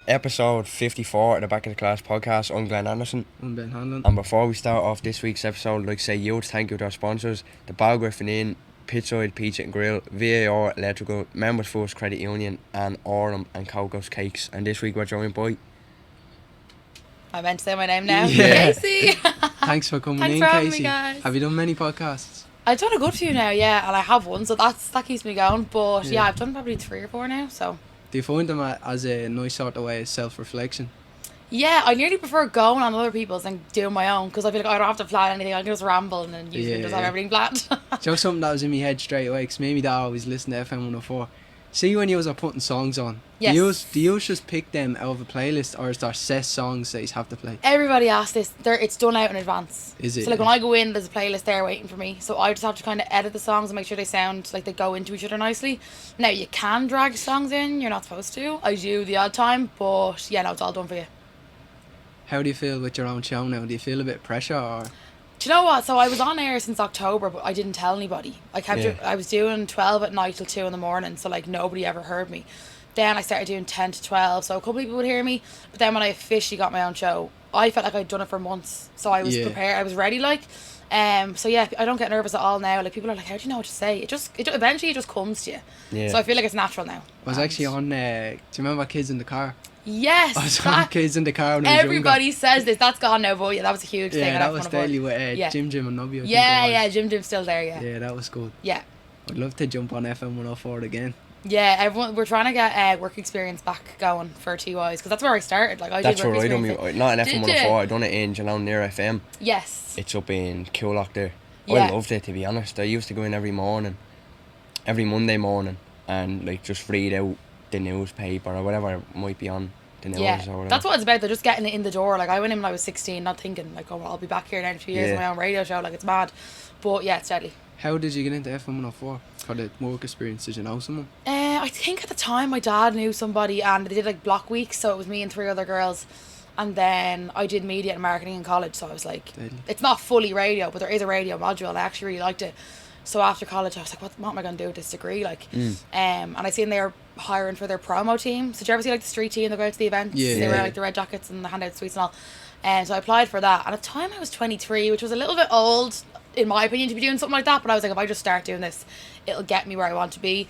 Episode 54 of the Back of the Class podcast. I'm Glenn Anderson. I'm Ben Hanlon. And before we start off this week's episode, I'd like to say huge thank you to our sponsors, the Bar Griffin Inn, Pitside Pizza and Grill, VAR Electrical, Members First Credit Union, and Orem and Coco's Cakes. And this week we're joined by... I meant to say my name now. Yeah. Kasey. Thanks for coming Thanks in, for having Kasey. me, guys. Have you done many podcasts? I've done a good few now, yeah, and I have one, so that keeps me going. But Yeah. I've done probably 3 or 4 now, so... Do you find them as a nice sort of way of self-reflection? Yeah, I nearly prefer going on other people's than doing my own, because I feel like I don't have to plan anything, I can just ramble and then usually just have everything planned. Do you know something that was in my head straight away? Because maybe that I always listen to FM 104. See when you are putting songs on, Yes. do you just pick them out of a playlist, or is there set songs that you have to play? Everybody asks this, it's done out in advance. Is it? So like when I go in, there's a playlist there waiting for me, so I just have to kind of edit the songs and make sure they sound like they go into each other nicely. Now you can drag songs in, you're not supposed to. I do the odd time, but yeah, no, it's all done for you. How do you feel with your own show now? Do you feel a bit of pressure, or...? Do you know what? So I was on air since October, but I didn't tell anybody. I was doing 12 at night till 2 in the morning, so like nobody ever heard me. Then I started doing 10 to 12, so a couple of people would hear me. But then when I officially got my own show, I felt like I'd done it for months, so I was prepared. I was ready, like. So yeah, I don't get nervous at all now. Like people are like, "How do you know what to say?" It eventually just comes to you. Yeah. So I feel like it's natural now. I was actually on. Do you remember Kids in the Car? Yes. I was on Kids in the Car when I was everybody younger. says this. That's gone now, but yeah, that was a huge thing. Yeah, and that was daily with Yeah. Jim and Nobby. I think Yeah, it was. yeah, Jim's still there. Yeah. Yeah, that was good. Yeah. I'd love to jump on FM 104 again. Yeah, we're trying to get work experience back going for TYs, because that's where I started. Like That's did work where I done experience. me, not in FM Did 104, you? I done it in Geelong near FM. Yes. It's up in Coolock there. Yeah. I loved it, to be honest. I used to go in every Monday morning, and like just read out the newspaper or whatever might be on the news or whatever. That's what it's about. They're just getting it in the door. Like I went in when I was 16, not thinking like, oh, well, I'll be back here in a few years with my own radio show. Like it's mad, but yeah, it's deadly. How did you get into FM 104 for the work experience? Did you know someone? I think at the time my dad knew somebody, and they did like block weeks, so it was me and 3 other girls. And then I did media and marketing in college, so I was like, it's not fully radio, but there is a radio module. I actually really liked it. So after college, I was like, what am I going to do with this degree? Like, and I seen they were hiring for their promo team. So did you ever see like the street team that go out to the events? Yeah. They wear like the red jackets and the hand out sweets and all. And so I applied for that. And at the time I was 23, which was a little bit old, in my opinion, to be doing something like that. But I was like, if I just start doing this, it'll get me where I want to be.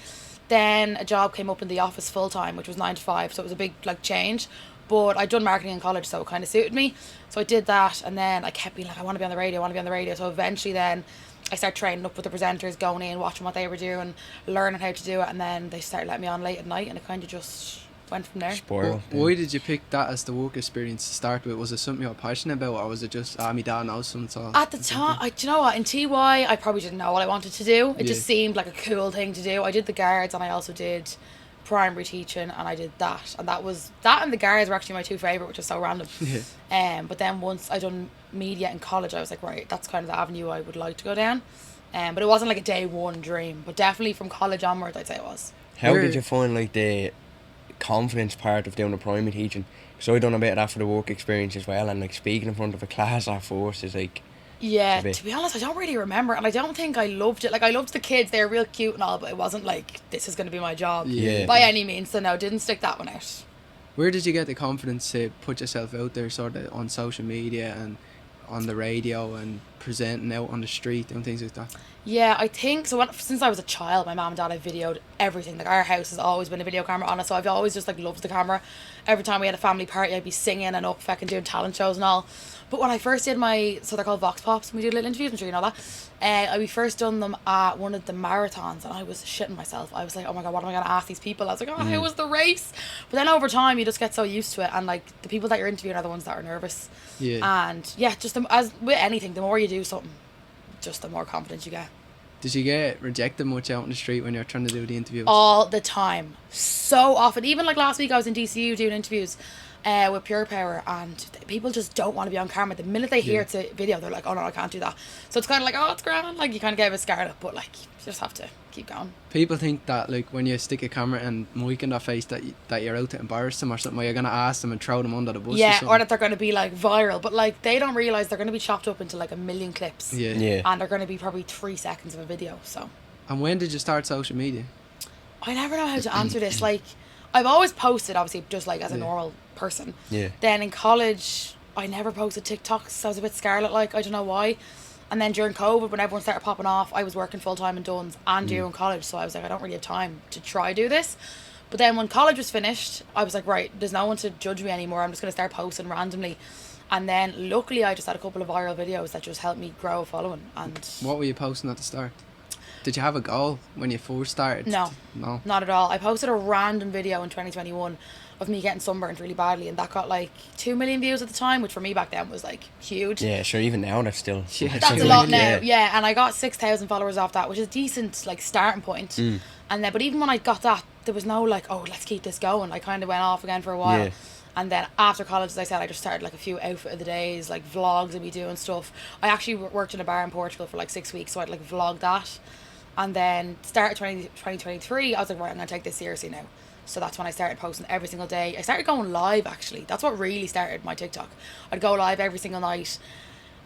Then a job came up in the office full time, which was 9 to 5. So it was a big like change. But I'd done marketing in college, so it kind of suited me. So I did that, and then I kept being like, I want to be on the radio, So eventually then I started training up with the presenters, going in, watching what they were doing, learning how to do it, and then they started letting me on late at night, and it kind of just went from there. Spoiled. Why did you pick that as the work experience to start with? Was it something you were passionate about, or was it just, my dad knows something? So At the time, do you know what? In TY, I probably didn't know what I wanted to do. It just Yeah. seemed like a cool thing to do. I did the guards, and I also did primary teaching, and I did that, and that and the guards were actually my 2 favourite, which is so random. Yeah. But then once I done media in college, I was like, right, that's kind of the avenue I would like to go down. But it wasn't like a day one dream, but definitely from college onwards, I'd say it was. How did you find like the confidence part of doing the primary teaching? Because I done a bit of that for the work experience as well, and like speaking in front of a class at first is like... Yeah, to be honest, I don't really remember, and I don't think I loved it. Like, I loved the kids, they were real cute and all, but it wasn't like, this is going to be my job by any means, so no, didn't stick that one out. Where did you get the confidence to put yourself out there sort of on social media and on the radio and presenting out on the street and things like that? Yeah, I think, so since I was a child, my mum and dad, I videoed everything. Like, our house has always been a video camera on it, so I've always just like loved the camera. Every time we had a family party, I'd be singing and up fucking doing talent shows and all. But when I first did so they're called Vox Pops, and we do little interviews, I'm sure you know that. We first done them at one of the marathons, and I was shitting myself. I was like, oh my God, what am I going to ask these people? I was like, oh, how was the race? But then over time, you just get so used to it, and like the people that you're interviewing are the ones that are nervous. Yeah. And yeah, just as with anything, the more you do something, just the more confidence you get. Did you get rejected much out on the street when you're trying to do the interviews? All the time. So often. Even like last week I was in DCU doing interviews with Pure Power, and people just don't want to be on camera. The minute they hear it's a video, they're like, oh no, I can't do that. So it's kind of like, oh, it's grand. Like, you kind of get a bit scared up, but like, you just have to keep going. People think that like when you stick a camera and mic in their face that you're out to embarrass them or something, or you're gonna ask them and throw them under the bus. Yeah, or or that they're going to be like viral, but like they don't realise they're going to be chopped up into like a million clips. Yeah. And they're going to be probably 3 seconds of a video. So. And when did you start social media? I never know how to answer this. Like, I've always posted, obviously, just like as a normal person. Yeah. Then in college, I never posted TikToks. I was a bit scarlet, like, I don't know why. And then during COVID, when everyone started popping off, I was working full time in Duns and doing college. So I was like, I don't really have time to try do this. But then when college was finished, I was like, right, there's no one to judge me anymore. I'm just going to start posting randomly. And then luckily, I just had a couple of viral videos that just helped me grow a following. And What were you posting at the start? Did you have a goal when you first started? No, not at all. I posted a random video in 2021 of me getting sunburned really badly, and that got like 2 million views at the time, which for me back then was like huge. Yeah, sure. Even now, that's still. Yeah, That's a lot now, yeah. And I got 6,000 followers off that, which is a decent like starting point. And then, but even when I got that, there was no like, oh, let's keep this going. I kind of went off again for a while. Yeah. And then after college, as I said, I just started like a few outfit of the days, like vlogs and me doing stuff. I actually worked in a bar in Portugal for like 6 weeks, so I'd like vlog that. And then started 2023, I was like, right, I'm going to take this seriously now. So that's when I started posting every single day. I started going live, actually. That's what really started my TikTok. I'd go live every single night.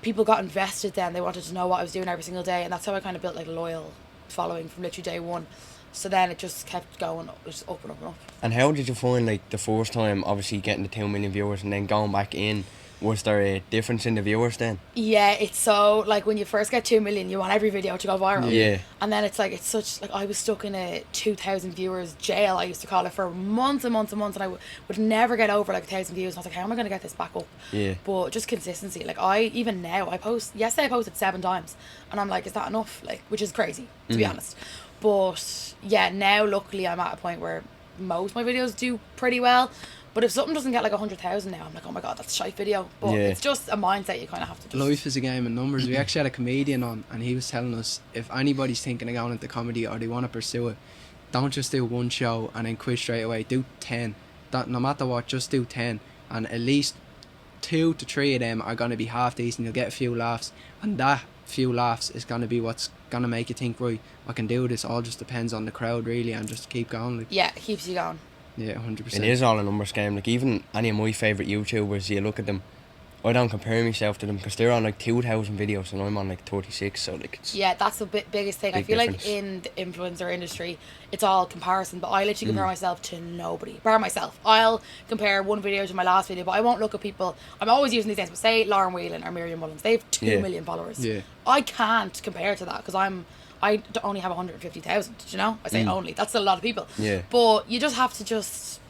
People got invested then. They wanted to know what I was doing every single day. And that's how I kind of built like a loyal following from literally day one. So then it just kept going, just up and up and up. And how did you find like the first time, obviously getting the 2 million viewers and then going back in? Was there a difference in the viewers then? Yeah, it's so, like, when you first get 2 million, you want every video to go viral. Yeah. And then it's like, it's such, like, I was stuck in a 2,000 viewers jail, I used to call it, for months and months and months, and I would never get over, like, 1,000 views, and I was like, how am I going to get this back up? Yeah. But just consistency, like, even now, yesterday I posted 7 times, and I'm like, is that enough? Like, which is crazy, to be honest. But, yeah, now, luckily, I'm at a point where most of my videos do pretty well. But if something doesn't get like 100,000 now, I'm like, oh my god, that's a shite video. But it's just a mindset you kind of have to just... Life is a game of numbers. We actually had a comedian on, and he was telling us, if anybody's thinking of going into comedy or they want to pursue it, don't just do one show and then quit straight away. Do 10. No matter what, just do 10. And at least 2 to 3 of them are going to be half decent. You'll get a few laughs. And that few laughs is going to be what's going to make you think, right, I can do this. All just depends on the crowd, really, and just keep going. Like. Yeah, it keeps you going. Yeah, 100%. It is all a numbers game. Like, even any of my favourite YouTubers, you look at them, I don't compare myself to them because they're on like 2,000 videos and I'm on like 36, so like it's... Yeah, that's the biggest thing. I feel difference. like in the influencer industry, it's all comparison, but I literally compare myself to nobody. Bar myself. I'll compare one video to my last video, but I won't look at people. I'm always using these names, but say Lauren Whelan or Miriam Mullins. They have 2 million followers. Yeah. I can't compare to that because I only have 150,000, you know? I say only. That's a lot of people. Yeah. But you just have to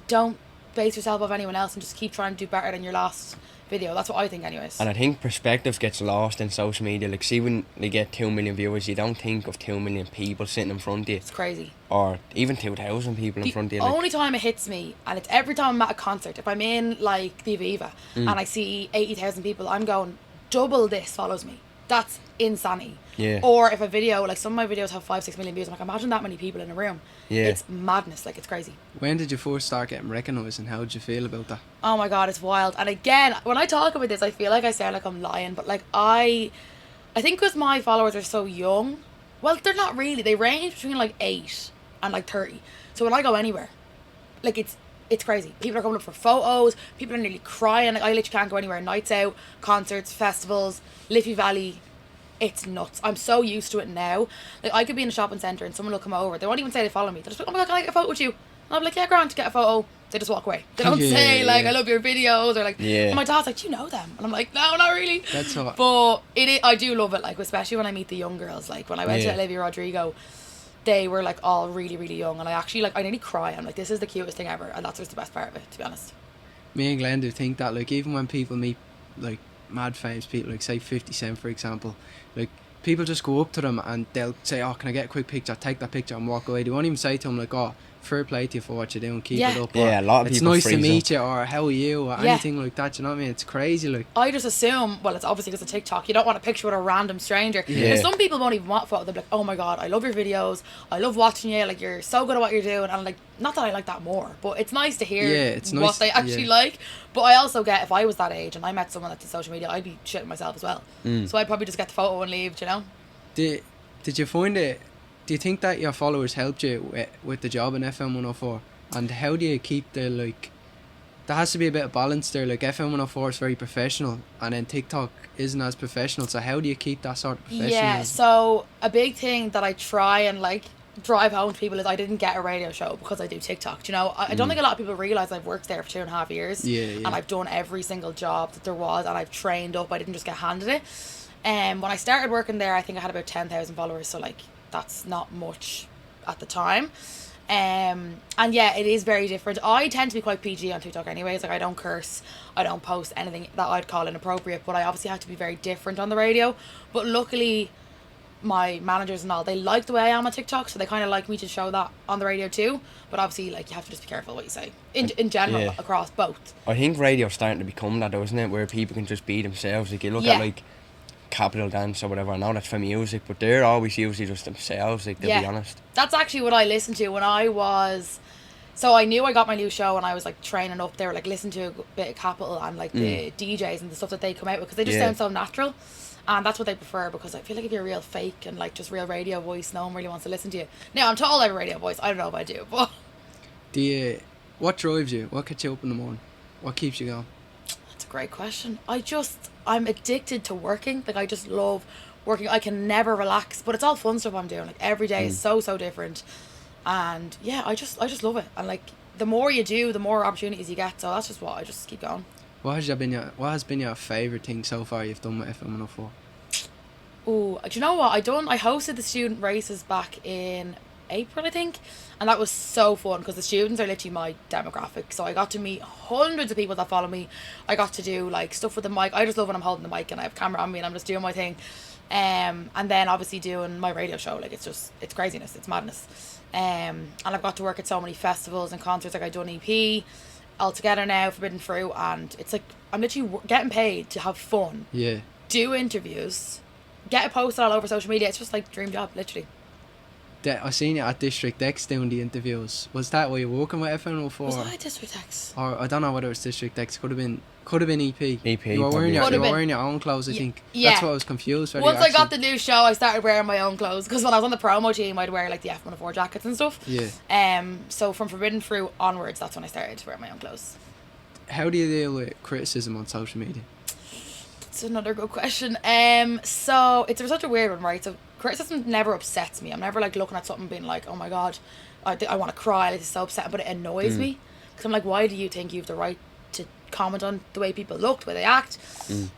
don't base yourself off anyone else and just keep trying to do better than your last video. That's what I think anyways. And I think perspective gets lost in social media. Like, see, when they get 2 million viewers, you don't think of 2 million people sitting in front of you. It's crazy. Or even 2,000 people in front of you. The Like, only time it hits me, and it's every time I'm at a concert, if I'm in like the Aviva and I see 80,000 people, I'm going, double this follows me. That's insanity. Yeah. Or if a video, like some of my videos have 5-6 million views, I'm like, imagine that many people in a room. Yeah. It's madness, like it's crazy. When did you first start getting recognised, and how did you feel about that? Oh my god, it's wild. And again, when I talk about this, I feel like I sound like I'm lying, but like I think because my followers are so young, well, they're not really. They range between like 8 and like 30. So when I go anywhere, like it's crazy. People are coming up for photos. People are nearly crying. Like, I literally can't go anywhere. Nights out, concerts, festivals, Liffey Valley. It's nuts. I'm so used to it now. Like, I could be in a shopping centre and someone will come over. They won't even say they follow me. They're just like, oh my god, can I get a photo with you? And I'll be like, yeah, Grant, get a photo. They just walk away. They don't say, like, I love your videos, or like, and my dad's like, do you know them? And I'm like, no, not really. That's hot. But I do love it, like, especially when I meet the young girls. Like, when I went to Olivia Rodrigo, they were like all really, really young, and I actually, like, I nearly cry. I'm like, this is the cutest thing ever, and that's just the best part of it, to be honest. Me and Glenn do think that, like, even when people meet, like, mad famous people, like, say 50 Cent, for example, like, people just go up to them and they'll say, oh, can I get a quick picture? Take that picture and walk away. They won't even say to them, like, oh, fair play to you for what you're doing, keep it up. Or, yeah, a lot of it's people nice to freeze meet you, or how are you, or Yeah. anything like that, you know what I mean? It's crazy, like. I just assume, well, it's obviously because of TikTok, you don't want a picture with a random stranger. Yeah. And some people won't even want a photo. They'll be like, oh my god, I love your videos, I love watching you, like, you're so good at what you're doing. And I'm like, not that I like that more, but it's nice to hear it's what nice, they actually yeah. like. But I also get, if I was that age and I met someone that did social media, I'd be shitting myself as well. So I'd probably just get the photo and leave, do you know? Did you find it do you think that your followers helped you with the job in FM 104? And how do you keep the, like, there has to be a bit of balance there. Like, FM 104 is very professional, and then TikTok isn't as professional. So how do you keep that sort of professionalism? Yeah, so a big thing that I try and, like, drive home to people is I didn't get a radio show because I do TikTok. Do you know, I don't think a lot of people realise I've worked there for 2.5 years. Yeah. And I've done every single job that there was, and I've trained up. I didn't just get handed it. When I started working there, I think I had about 10,000 followers. So, like, that's not much at the time. And yeah, it is very different. I tend to be quite PG on TikTok anyways. Like, I don't curse, I don't post anything that I'd call inappropriate, but I obviously have to be very different on the radio. But luckily, my managers and all, they like the way I am on TikTok, so they kind of like me to show that on the radio too. But obviously, like, you have to just be careful what you say in general, Yeah. across both. I think radio's starting to become that, though, isn't it? Where people can just be themselves. Like, you look Yeah. at, like, Capital Dance or whatever. I know that's for music, but they're always usually just themselves, like, to be honest. That's actually what I listened to when I was... So I knew I got my new show and I was, like, training up. They were, like, listening to a bit of Capital and, like, the DJs and the stuff that they come out with, because they just sound so natural. And that's what they prefer, because I feel like if you're real fake and, like, just real radio voice, no one really wants to listen to you. Now, I'm told I have a radio voice. I don't know if I do, but... What drives you? What gets you up in the morning? What keeps you going? That's a great question. I'm addicted to working. Like, I just love working. I can never relax, but it's all fun stuff I'm doing. Like, every day is so different. And yeah, I just love it. And, like, the more you do, the more opportunities you get. So that's just what I just keep going. What has been your favourite thing so far you've done with FM 104? Ooh, do you know what? I hosted the student races back in April, I think, and that was so fun because the students are literally my demographic. So I got to meet hundreds of people that follow me. I got to do, like, stuff with the mic. I just love when I'm holding the mic and I have a camera on me and I'm just doing my thing. And then obviously doing my radio show. Like, it's craziness, it's madness. And I've got to work at so many festivals and concerts. Like, I've done EP all together now, Forbidden Fruit, and it's like I'm literally getting paid to have fun, do interviews, get it posted all over social media. It's just like dream job, literally. I seen you at District X doing the interviews. Was that where you were working with FM 104? Was I District X? Or I don't know whether it was District X. Could have been EP. EP. You were probably. wearing your own clothes, I think. Yeah. That's what I was confused with. Once I got the new show, I started wearing my own clothes, because when I was on the promo team, I'd wear, like, the F104 jackets and stuff. Yeah. So from Forbidden Fruit onwards, that's when I started to wear my own clothes. How do you deal with criticism on social media? That's another good question. So it's such a weird one, right? So criticism never upsets me. I'm never, like, looking at something being like, oh my god, I want to cry, like, this is so upsetting, but it annoys me, because I'm like, why do you think you have the right to comment on the way people look, the way they act?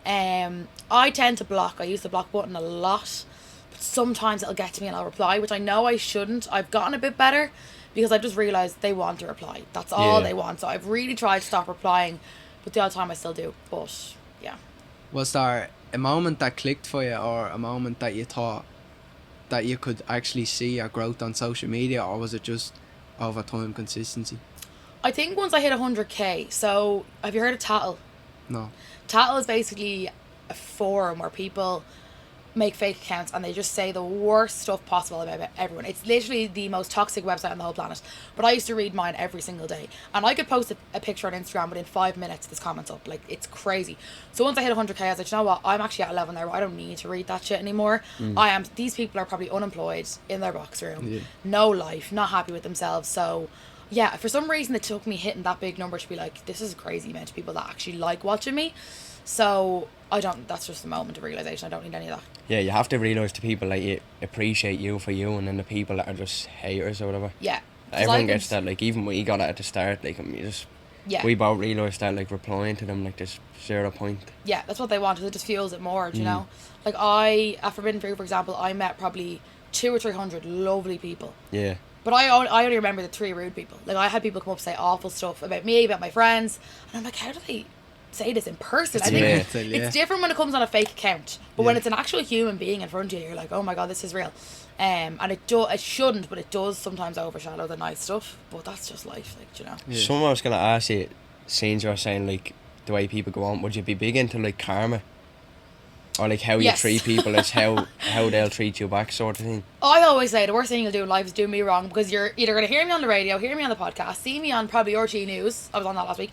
I tend to block. I use the block button a lot, but sometimes it'll get to me and I'll reply, which I know I shouldn't. I've gotten a bit better because I've just realised they want to reply. That's all they want. So I've really tried to stop replying, but the odd time I still do. But yeah. Was there a moment that clicked for you, or a moment that you thought that you could actually see your growth on social media, or was it just over time consistency? I think once I hit 100k, so have you heard of Tattle? No. Tattle is basically a forum where people make fake accounts and they just say the worst stuff possible about everyone. It's literally the most toxic website on the whole planet. But I used to read mine every single day, and I could post a picture on Instagram within 5 minutes there's comments up. Like, it's crazy. So once I hit 100k, I was like, you know what, I'm actually at a level there where I don't need to read that shit anymore. These people are probably unemployed in their box room, no life, not happy with themselves. So yeah, for some reason it took me hitting that big number to be like, this is a crazy amount of people that actually like watching me. So that's just a moment of realisation. I don't need any of that. Yeah, you have to realise the people that you appreciate you for you, and then the people that are just haters or whatever. Yeah. Everyone gets that. Like, even when you got it at the start, like, we both realised that, like, replying to them, like, there's 0 point. Yeah, that's what they want. It just fuels it more, do you know? Like, at Forbidden Fruit, for example, I met probably 200 or 300 lovely people. Yeah. But I only remember the 3 rude people. Like, I had people come up and say awful stuff about me, about my friends, and I'm like, how do they say this in person? I think it's different when it comes on a fake account, but when it's an actual human being in front of you, you're like, oh my god, this is real. And it shouldn't, but it does sometimes overshadow the nice stuff. But that's just life, like, you know. Someone was gonna ask you, since you were saying, like, the way people go on, would you be big into, like, karma, or, like, how you treat people is how they'll treat you back, sort of thing? I always say the worst thing you'll do in life is do me wrong, because you're either going to hear me on the radio, hear me on the podcast, see me on probably RT News, I was on that last week,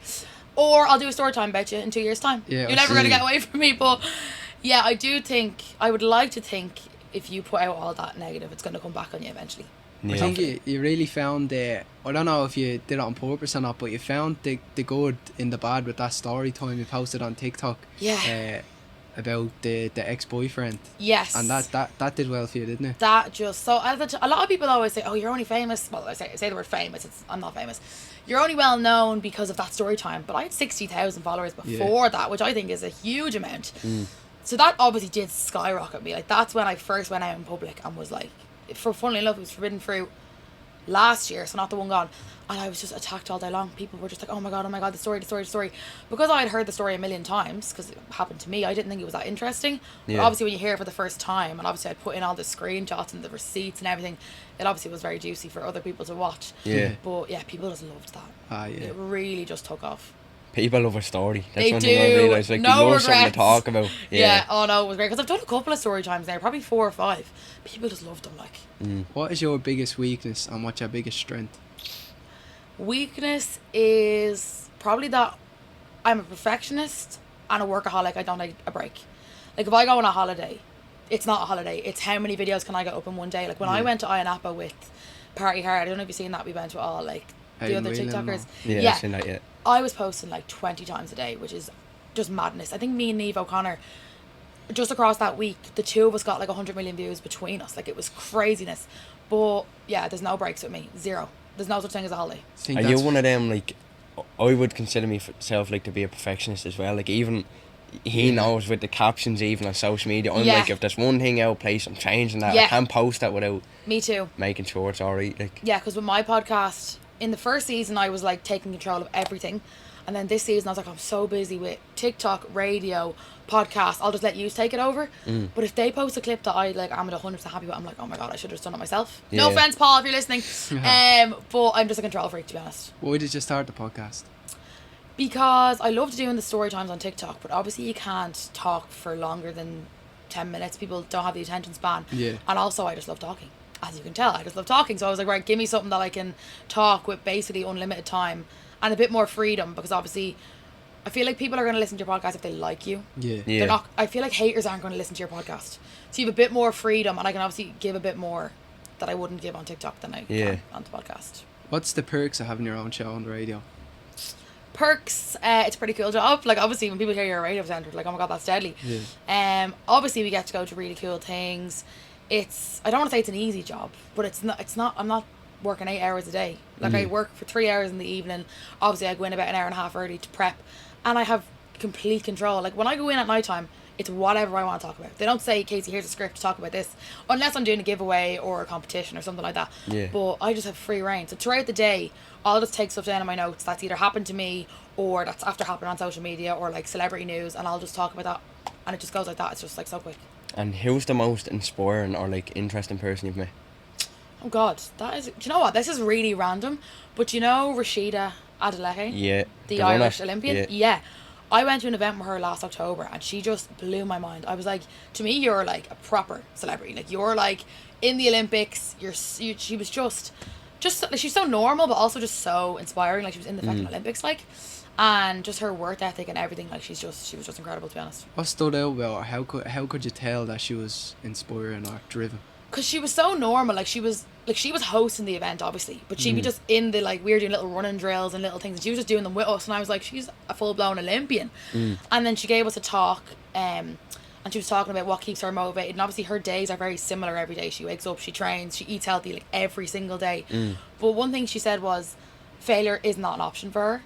or I'll do a story time about you in 2 years' time. You're never going to get away from me. But yeah, I would like to think if you put out all that negative, it's going to come back on you eventually. Yeah. I think you really found I don't know if you did it on purpose or not, but you found the good in the bad with that story time you posted on TikTok. Yeah. About the ex-boyfriend. Yes. And that did well for you, didn't it? That just so a lot of people always say, "Oh, you're only famous." Well, I say the word famous. I'm not famous. You're only well known because of that story time. But I had 60,000 followers before that, which I think is a huge amount. So that obviously did skyrocket me. Like that's when I first went out in public and was like, funnily enough, it was Forbidden Fruit last year, so not the one gone. And I was just attacked all day long. People were just like, oh my god, the story. Because I had heard the story a million times, because it happened to me, I didn't think it was that interesting. But obviously when you hear it for the first time, and obviously I'd put in all the screenshots and the receipts and everything, it obviously was very juicy for other people to watch. Yeah. But yeah, people just loved that. Yeah. It really just took off. People love a story. That's They one thing I do. realise. Like, No they love something to regrets. talk about. Yeah. Oh no, it was great. Because I've done a couple of story times now, probably 4 or 5. People just loved them, like. What is your biggest weakness and what's your biggest strength? Weakness is probably that I'm a perfectionist and a workaholic. I don't like a break. Like if I go on a holiday, it's not a holiday. It's how many videos can I get up in one day. Like when I went to Iron with Party Hard, I don't know if you've seen that. We went to all like the other TikTokers. Yeah, I've seen that yet. I was posting like 20 times a day, which is just madness. I think me and Niamh O'Connor, just across that week, the two of us got like 100 million views between us. Like it was craziness. But yeah, there's no breaks with me. Zero. There's no such thing as a holiday. Are you one of them, like, I would consider myself like to be a perfectionist as well. Like even he knows with the captions even on social media, I'm like, if there's one thing out of place, I'm changing that. I can't post that without me too making sure it's alright. Like, yeah, because with my podcast, in the first season I was like taking control of everything, and then this season I was like, I'm so busy with TikTok, radio, podcast, I'll just let you take it over. But if they post a clip that I like I'm 100% happy with, I'm like, oh my god, I should have just done it myself. No offense, Paul, if you're listening. But I'm just a control freak, to be honest. Why did you start the podcast? Because I loved doing the story times on TikTok, but obviously you can't talk for longer than 10 minutes. People don't have the attention span. Yeah. And also I just love talking. As you can tell, I just love talking. So I was like, right, give me something that I can talk with basically unlimited time and a bit more freedom, because obviously I feel like people are going to listen to your podcast if they like you. Yeah. They're not. I feel like haters aren't going to listen to your podcast. So you have a bit more freedom, and I can obviously give a bit more that I wouldn't give on TikTok than I can on the podcast. What's the perks of having your own show on the radio? Perks, it's a pretty cool job. Like obviously when people hear you're a radio presenter, like, oh my god, that's deadly. Obviously we get to go to really cool things. It's, I don't want to say it's an easy job, but it's not I'm not working 8 hours a day. Like I work for 3 hours in the evening. Obviously I go in about an hour and a half early to prep, and I have complete control. Like when I go in at night time, it's whatever I want to talk about. They don't say, Kasey, here's a script to talk about this, unless I'm doing a giveaway or a competition or something like that. But I just have free reign. So throughout the day, I'll just take stuff down in my notes that's either happened to me or that's after happening on social media or like celebrity news, and I'll just talk about that, and it just goes like that. It's just like so quick. And who's the most inspiring or like interesting person you've met? Oh god, that is, do you know what, this is really random, but you know Rashida Adeleke? Yeah. The Irish Olympian? Yeah. I went to an event with her last October and she just blew my mind. I was like, to me, you're like a proper celebrity. Like you're like in the Olympics. She was just like, she's so normal, but also just so inspiring. Like she was in the fucking Olympics, like, and just her work ethic and everything. Like she was just incredible, to be honest. What stood out about her? How could you tell that she was inspiring or driven? Because she was so normal. Like she was hosting the event, obviously, but she'd be just in the, like, we were doing little running drills and little things, and she was just doing them with us, and I was like, she's a full-blown Olympian. And then she gave us a talk, and she was talking about what keeps her motivated, and obviously her days are very similar every day. She wakes up, she trains, she eats healthy, like, every single day. But one thing she said was failure is not an option for her,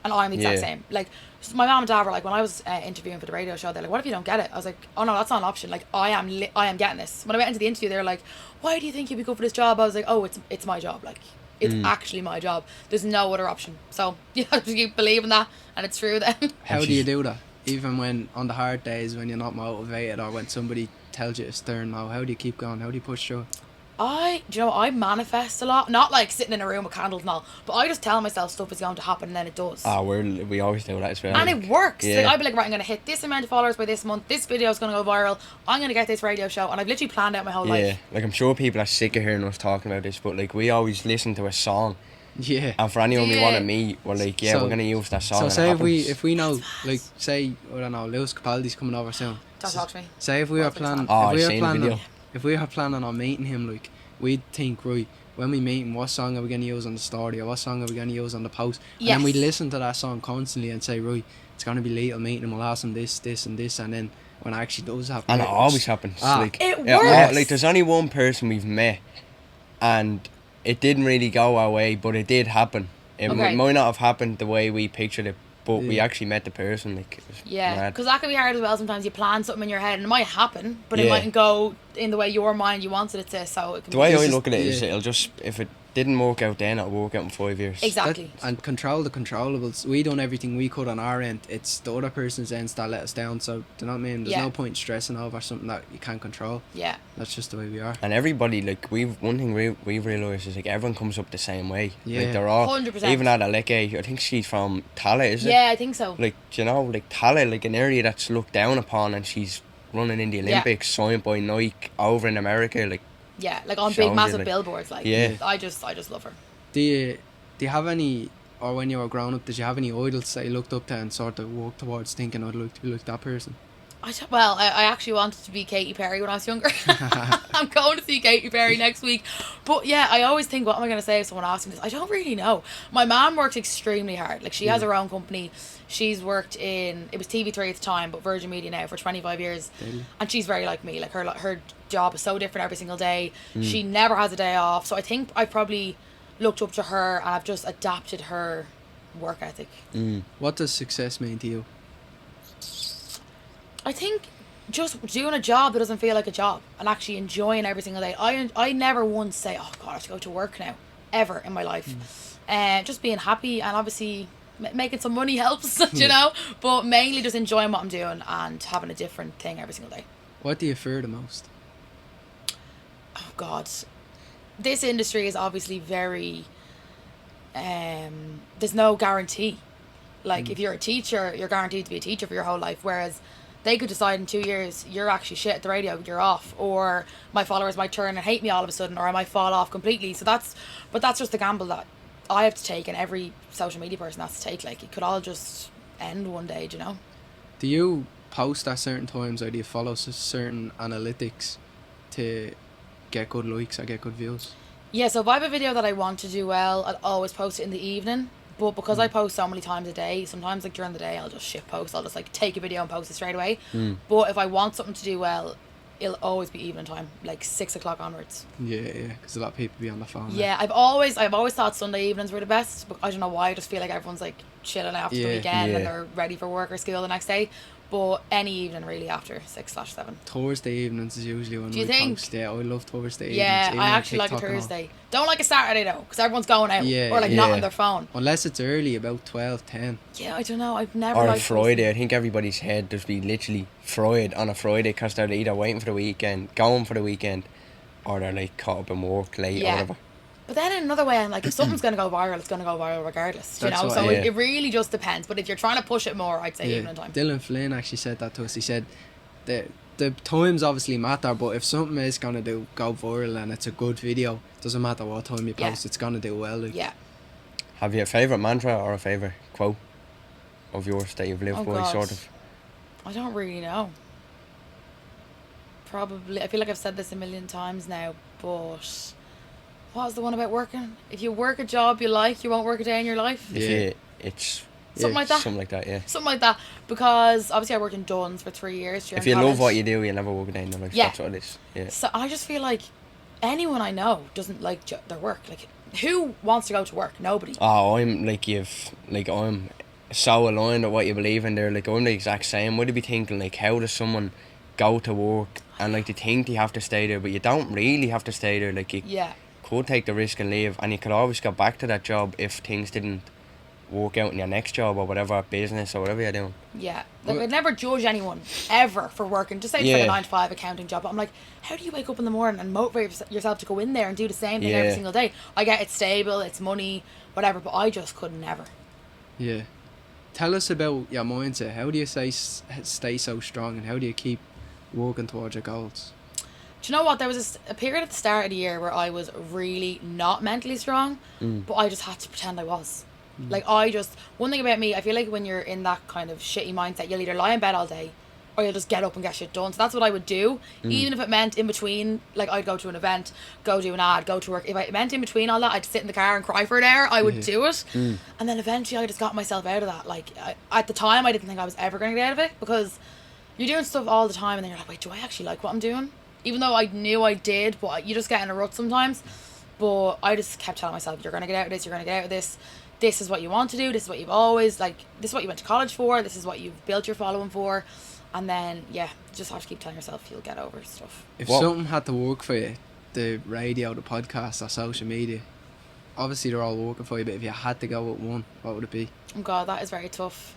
and I'm the exact same. Like, my mom and dad were like, when I was interviewing for the radio show, they're like, what if you don't get it? I was like, oh no, that's not an option. Like, I am getting this. When I went into the interview, they were like, why do you think you'd be good for this job? I was like, oh, it's my job. Like, it's actually my job. There's no other option. So you have to keep believing that, and it's true then. How do you do that? Even when on the hard days when you're not motivated, or when somebody tells you to stern no, how do you keep going? How do you push through? I manifest a lot. Not like sitting in a room with candles and all, but I just tell myself stuff is going to happen, and then it does. We always do that as well. And it works. Like, I'd be like, right, I'm going to hit this amount of followers by this month. This video is going to go viral. I'm going to get this radio show, and I've literally planned out my whole life. Like, I'm sure people are sick of hearing us talking about this, but like, we always listen to a song. Yeah. And for anyone we want to meet, we're like, we're going to use that song. So say if we know, like, say, I don't know, Lewis Capaldi's coming over soon. Don't talk to me. Say if we were planning, I've seen the video. if we were planning on meeting him, like, we'd think, right, when we meet him, what song are we going to use on the story, or what song are we going to use on the post? And then we'd listen to that song constantly and say, right, it's going to be Lethal meeting him, we'll ask him this, this and this, and then when it actually does happen... And it always happens. It works! Like, there's only one person we've met, and it didn't really go our way, but it did happen. It might not have happened the way we pictured it, but we actually met the person. Like, it was mad. Because that can be hard as well. Sometimes you plan something in your head and it might happen, but it mightn't go in the way your mind you wanted it to. So it can the way I look at it is, it'll just, if it didn't work out then, it'll work out in 5 years. Exactly. And control the controllables. We done everything we could on our end. It's the other person's ends that let us down. So, do you know what I mean? There's no point stressing over something that you can't control. Yeah. That's just the way we are. And everybody, like, one thing we've realised is, like, everyone comes up the same way. Yeah. Like, they're all 100%. Even at Aleke, I think she's from Tala, is it? Yeah, I think so. Like, you know, like Tala, like an area that's looked down upon, and she's running in the Olympics, signed by Nike over in America. Like, yeah, like on shows big massive you, like, billboards. Like, yeah. I just love her. Do you have any, or when you were growing up, did you have any idols that you looked up to and sort of worked towards thinking, I'd like to be like that person? I actually wanted to be Katy Perry when I was younger. I'm going to see Katy Perry next week. But yeah, I always think, what am I going to say if someone asks me this? I don't really know. My mum works extremely hard. Like, she has her own company. She's worked in, it was TV3 at the time, but Virgin Media now for 25 years. Daily. And she's very like me. Like, her job is so different every single day. She never has a day off. So I think I probably looked up to her and I've just adapted her work ethic. What does success mean to you? I think just doing a job that doesn't feel like a job and actually enjoying every single day. I never once say, oh God, I have to go to work now, ever in my life. Just being happy, and obviously making some money helps, you know, but mainly just enjoying what I'm doing and having a different thing every single day. What do you fear the most? Oh God, this industry is obviously very, there's no guarantee. Like, if you're a teacher, you're guaranteed to be a teacher for your whole life, whereas they could decide in 2 years, you're actually shit at the radio, you're off, or my followers might turn and hate me all of a sudden, or I might fall off completely. So that's just the gamble that I have to take, and every social media person has to take. Like, it could all just end one day, do you know? Do you post at certain times, or do you follow certain analytics to get good likes or get good views? Yeah, so if I have a video that I want to do well, I'd always post it in the evening. But because I post so many times a day, sometimes like during the day I'll just shit post. I'll just like take a video and post it straight away. But if I want something to do well, it'll always be evening time, like 6 o'clock onwards. Yeah, because a lot of people be on the phone. Yeah, I've always thought Sunday evenings were the best, but I don't know why. I just feel like everyone's like chilling after the weekend and they're ready for work or school the next day. But any evening really after 6/7. Thursday evenings is usually when Do you we think? post. Yeah, I love Thursday evenings. Yeah, even I on actually like a TikTok and all. Thursday. Don't like a Saturday though, because everyone's going out or like not on their phone. Unless it's early, about 12, 10. Yeah, I don't know. I've never Or a liked Friday. I think everybody's head just be literally fried on a Friday because they're either waiting for the weekend, going for the weekend, or they're like caught up in work late or whatever. But then in another way, I'm like, if something's going to go viral, it's going to go viral regardless, you That's know? what- So yeah. it really just depends. But if you're trying to push it more, I'd say evening time. Dylan Flynn actually said that to us. He said the times obviously matter, but if something is going to go viral and it's a good video, doesn't matter what time you post, it's going to do well. Like. Yeah. Have you a favourite mantra or a favourite quote of yours that you've lived Oh, by, God. sort of? I don't really know. Probably, I feel like I've said this a million times now, but what was the one about working? If you work a job you like, you won't work a day in your life. It's Something like that. something like that, yeah. Something like that. Because obviously I worked in Dunn's for 3 years. If you love what you do, you'll never work a day in your life. Yeah. That's what it is. Yeah. So I just feel like anyone I know doesn't like their work. Like, who wants to go to work? Nobody. Oh, I'm I'm so aligned with what you believe in there. Like, I'm the exact same. Would you be thinking, like, how does someone go to work and like they think they have to stay there, but you don't really have to stay there. Like, you could take the risk and leave, and you could always go back to that job if things didn't work out in your next job or whatever, business or whatever you're doing. Yeah. Like, I'd never judge anyone ever for working. Just say it's like a 9-to-5 accounting job. But I'm like, how do you wake up in the morning and motivate yourself to go in there and do the same thing every single day? I get it's stable, it's money, whatever, but I just could never. Yeah. Tell us about your mindset. How do you stay so strong, and how do you keep working towards your goals? Do you know what? There was a period at the start of the year where I was really not mentally strong, but I just had to pretend I was. Like, one thing about me, I feel like when you're in that kind of shitty mindset, you'll either lie in bed all day or you'll just get up and get shit done. So that's what I would do. Even if it meant in between, like I'd go to an event, go do an ad, go to work. If it meant in between all that, I'd sit in the car and cry for an hour. I would do it. And then eventually I just got myself out of that. Like at the time I didn't think I was ever going to get out of it, because you're doing stuff all the time and then you're like, wait, do I actually like what I'm doing? Even though I knew I did, but you just get in a rut sometimes. But I just kept telling myself, you're going to get out of this, you're going to get out of this. This is what you want to do. This is what you've always, like, this is what you went to college for. This is what you've built your following for. And then, yeah, you just have to keep telling yourself you'll get over stuff. If something had to work for you, the radio, the podcast, or social media, obviously they're all working for you, but if you had to go with one, what would it be? Oh God, that is very tough.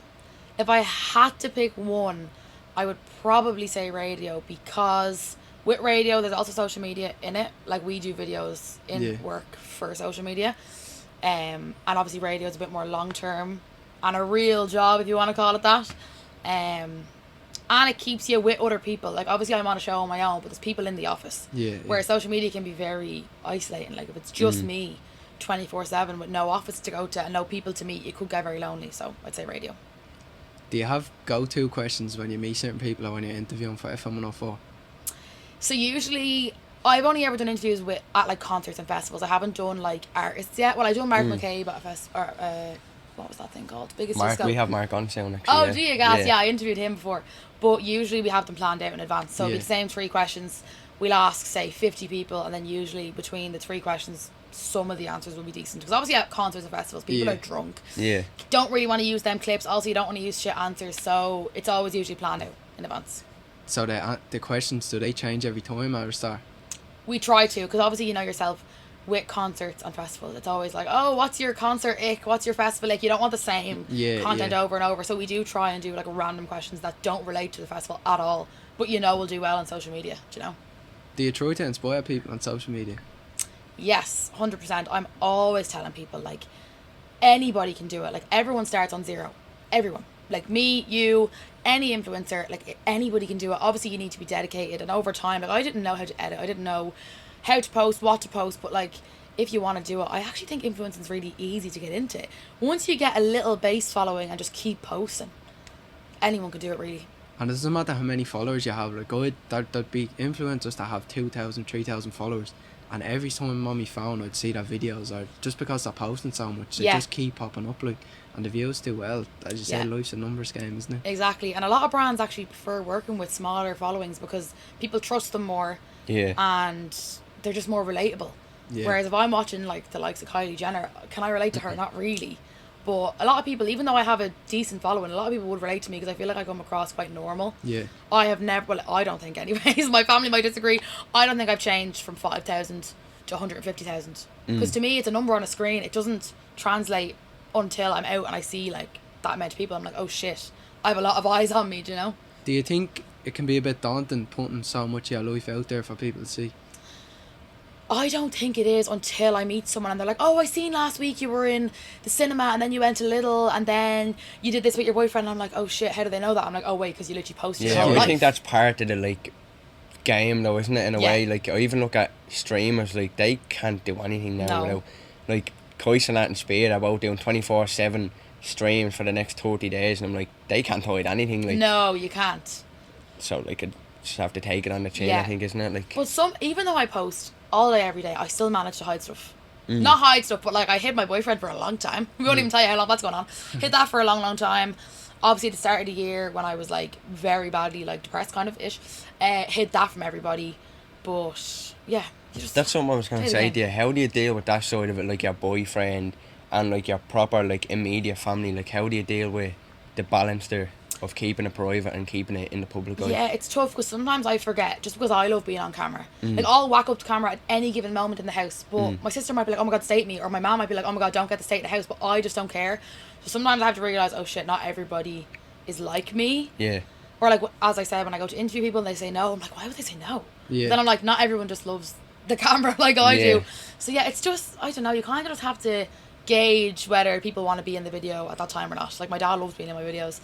If I had to pick one, I would probably say radio, because with radio, there's also social media in it. Like, we do videos in work for social media. And obviously radio is a bit more long-term and a real job, if you want to call it that. And it keeps you with other people. Like, obviously I'm on a show on my own, but there's people in the office. Where social media can be very isolating. Like, if it's just me 24/7 with no office to go to and no people to meet, you could get very lonely. So I'd say radio. Do you have go-to questions when you meet certain people or when you're interviewing for FM 104? So usually, I've only ever done interviews at like concerts and festivals. I haven't done like artists yet. Well, I done Mark McCabe at a what was that thing called? Biggest Mark, Disco. we have Mark on soon actually. Oh, do you guys? Yeah, I interviewed him before. But usually we have them planned out in advance. So it'll be the same 3 questions. We'll ask, say, 50 people, and then usually between the 3 questions, some of the answers will be decent. Because obviously at concerts and festivals, people are drunk. Yeah. Don't really want to use them clips. Also, you don't want to use shit answers. So it's always usually planned out in advance. So the questions, do they change every time at the start? We try to, because obviously you know yourself, with concerts and festivals, it's always like, oh, what's your concert ick? What's your festival ick? You don't want the same content over and over. So we do try and do like random questions that don't relate to the festival at all, but you know will do well on social media, do you know? Do you try to inspire people on social media? Yes, 100%. I'm always telling people, like, anybody can do it. Like, everyone starts on zero. Everyone. Like me, you, any influencer, like anybody can do it. Obviously you need to be dedicated, and over time, like, I didn't know how to edit, I didn't know how to post, what to post, but like, if you want to do it, I actually think influencing is really easy to get into. Once you get a little base following and just keep posting, anyone can do it really. And it doesn't matter how many followers you have. Like, there'd be influencers that have 2,000, 3,000 followers, and every time I'm on my phone I'd see their videos, or just because they're posting so much, they just keep popping up, like, and the views do well. As you say, life's a numbers game, isn't it? Exactly. And a lot of brands actually prefer working with smaller followings because people trust them more, and they're just more relatable. Whereas if I'm watching like the likes of Kylie Jenner, can I relate to her? Not really. But a lot of people, even though I have a decent following, a lot of people would relate to me because I feel like I come across quite normal. I have never, well, I don't think anyways, my family might disagree, I don't think I've changed from 5,000 to 150,000. Because to me, it's a number on a screen. It doesn't translate until I'm out and I see like that amount of people. I'm like, oh shit, I have a lot of eyes on me, do you know? Do you think it can be a bit daunting putting so much of your life out there for people to see? I don't think it is until I meet someone and they're like, oh, I seen last week you were in the cinema and then you went to Lidl and then you did this with your boyfriend. And I'm like, oh shit, how do they know that? I'm like, oh wait, because you literally posted it. I think that's part of the like game though, isn't it, in a way? Like, I even look at streamers, like, they can't do anything now without, like, Kase and Speed are about doing 24/7 streams for the next 30 days, and I'm like, they can't hide anything. Like, no, you can't. So like, it just have to take it on the chin, I think, isn't it? Like, but even though I post all day every day, I still manage to hide stuff. Not hide stuff, but like, I hid my boyfriend for a long time. We won't even tell you how long that's going on. Hid that for a long time. Obviously at the start of the year when I was like very badly like depressed kind of ish, hid that from everybody. But yeah, that's something I was going to say to you. How do you deal with that side of it, like your boyfriend and like your proper like immediate family? Like, how do you deal with the balance there of keeping it private and keeping it in the public eye? Yeah, it's tough because sometimes I forget, just because I love being on camera. Like, I'll whack up the camera at any given moment in the house, but my sister might be like, oh my god, stay at me, or my mum might be like, oh my god, don't get to stay at the house, but I just don't care. So sometimes I have to realise, oh shit, not everybody is like me. Or like, as I said, when I go to interview people and they say no, I'm like, why would they say no? Then I'm like, not everyone just loves the camera like I do. So yeah, it's just, I don't know, you kind of just have to gauge whether people want to be in the video at that time or not. Like, my dad loves being in my videos.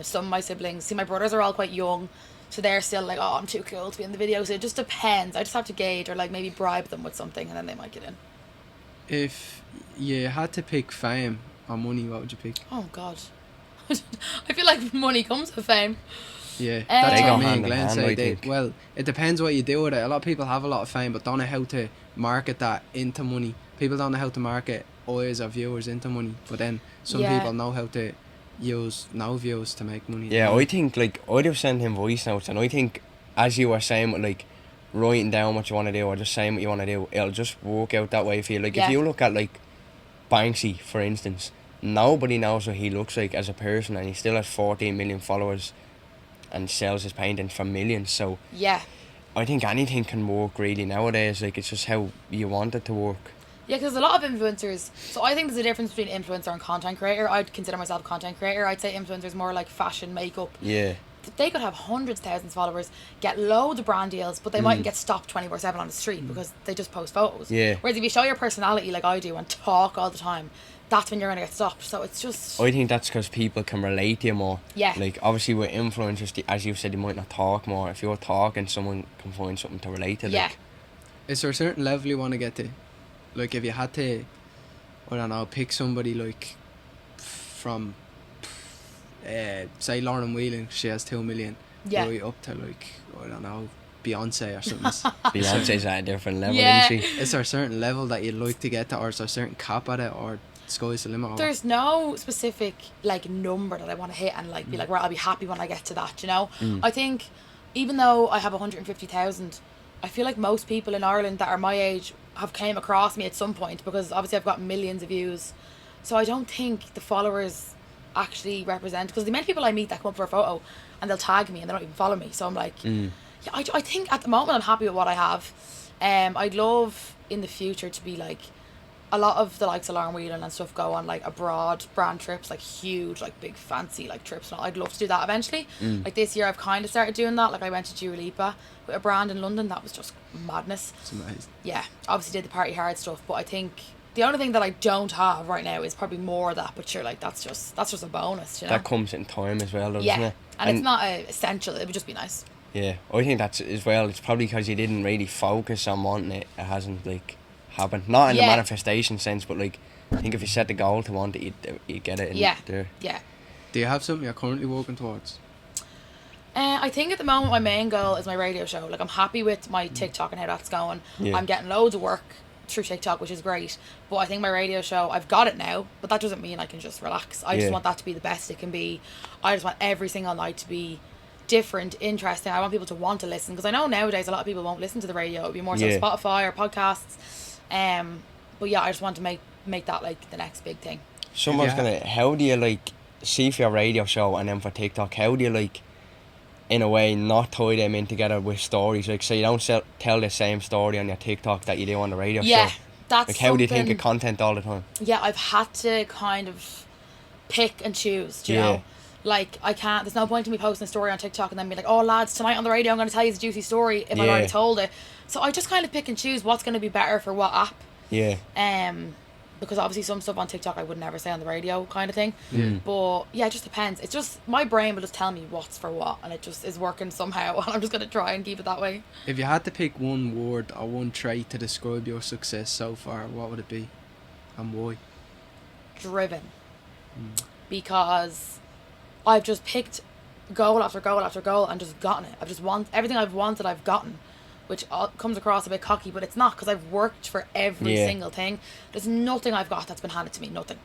Some of my siblings, see, my brothers are all quite young, so they're still like, oh, I'm too cool to be in the video. So it just depends. I just have to gauge, or like maybe bribe them with something and then they might get in. If you had to pick fame or money, what would you pick? Oh god. I feel like money comes with fame. Yeah, They that's go what me hand and in Glenn hand, say. I think. Well, it depends what you do with it. A lot of people have a lot of fame but don't know how to market that into money. People don't know how to market eyes or viewers into money, but then some Yeah. people know how to use no views to make money. Yeah, I think, like, I'd have sent him voice notes, and I think, as you were saying, with, like, writing down what you want to do or just saying what you want to do, it'll just work out that way for you. Like, Yeah. if you look at, like, Banksy, for instance, nobody knows what he looks like as a person, and he still has 14 million followers and sells his paintings for millions. So Yeah. I think anything can work really nowadays. Like, it's just how you want it to work. Yeah, because a lot of influencers. So I think there's a difference between influencer and content creator. I'd consider myself a content creator. I'd say influencers more like fashion, makeup. Yeah. They could have hundreds, thousands of followers, get loads of brand deals, but they mightn't get stopped 24/7 on the street because they just post photos. Yeah. Whereas if you show your personality like I do and talk all the time, that's when you're gonna get stopped. So it's just I think that's because people can relate to you more. Yeah. Like, obviously with influencers, as you said, you might not talk more. If you're talking, someone can find something to relate to. yeah. Like. Is there a certain level you want to get to? Like, if you had to, I don't know, pick somebody like from, say Lauren Whelan, she has 2 million, Yeah. right up to like, I don't know, Beyonce or something. Beyonce's at a different level, Yeah. isn't she? Is there a certain level that you'd like to get to, or is there a certain cap at it, or sky's the limit? Or There's no specific like number that I want to hit and like be like, right, I'll be happy when I get to that, you know? I think even though I have 150,000, I feel like most people in Ireland that are my age have came across me at some point, because obviously I've got millions of views. So I don't think the followers actually represent, because the amount of people I meet that come up for a photo and they'll tag me and they don't even follow me. So I'm like, yeah, I think at the moment I'm happy with what I have. I'd love in the future to be like, a lot of the likes of Lauren Whelan and stuff go on like abroad brand trips, like huge, like big fancy like trips. And I'd love to do that eventually. Like this year I've kind of started doing that. Like I went to Dua Lipa with a brand in London. That was just madness. it's amazing. Yeah, obviously did the party hard stuff, but I think the only thing that I don't have right now is probably more of that. But sure, like that's just a bonus, you know. That comes in time as well, doesn't Yeah, it? and it's not essential. It would just be nice. Yeah, I think that's as well. It's probably because you didn't really focus on wanting it. It hasn't like happened. Not in the Yeah. manifestation sense, but like I think if you set the goal to want it, you'd get it. In Yeah, there. yeah. Do you have something you're currently working towards? I think at the moment my main goal is my radio show. Like I'm happy with my TikTok and how that's going. Yeah. I'm getting loads of work through TikTok, which is great. But I think my radio show, I've got it now, but that doesn't mean I can just relax. I Yeah. just want that to be the best it can be. I just want every single night to be different, interesting. I want people to want to listen, because I know nowadays a lot of people won't listen to the radio. It'll be more so Yeah. Spotify or podcasts. But yeah, I just want to make that like the next big thing. Someone's Yeah. how do you like see for your radio show and then for TikTok? How do you like, in a way, not tie them in together with stories? Like, so you don't tell the same story on your TikTok that you do on the radio Yeah, show. that's Like, how do you think something- of content all the time? Yeah, I've had to kind of pick and choose, do you Yeah. know? Like, I can't, there's no point in me posting a story on TikTok and then be like, oh, lads, tonight on the radio I'm going to tell you a juicy story if I've Yeah. already told it. So I just kind of pick and choose what's going to be better for what app. Yeah. Because obviously some stuff on TikTok I would never say on the radio kind of thing. Mm. But yeah, it just depends. It's just, my brain will just tell me what's for what, and it just is working somehow, and I'm just going to try and keep it that way. If you had to pick one word or one trait to describe your success so far, what would it be, and why? Driven. Because I've just picked goal after goal after goal and just gotten it. I've just everything I've wanted I've gotten, which comes across a bit cocky, but it's not, because I've worked for every Yeah. single thing. There's nothing I've got that's been handed to me, nothing.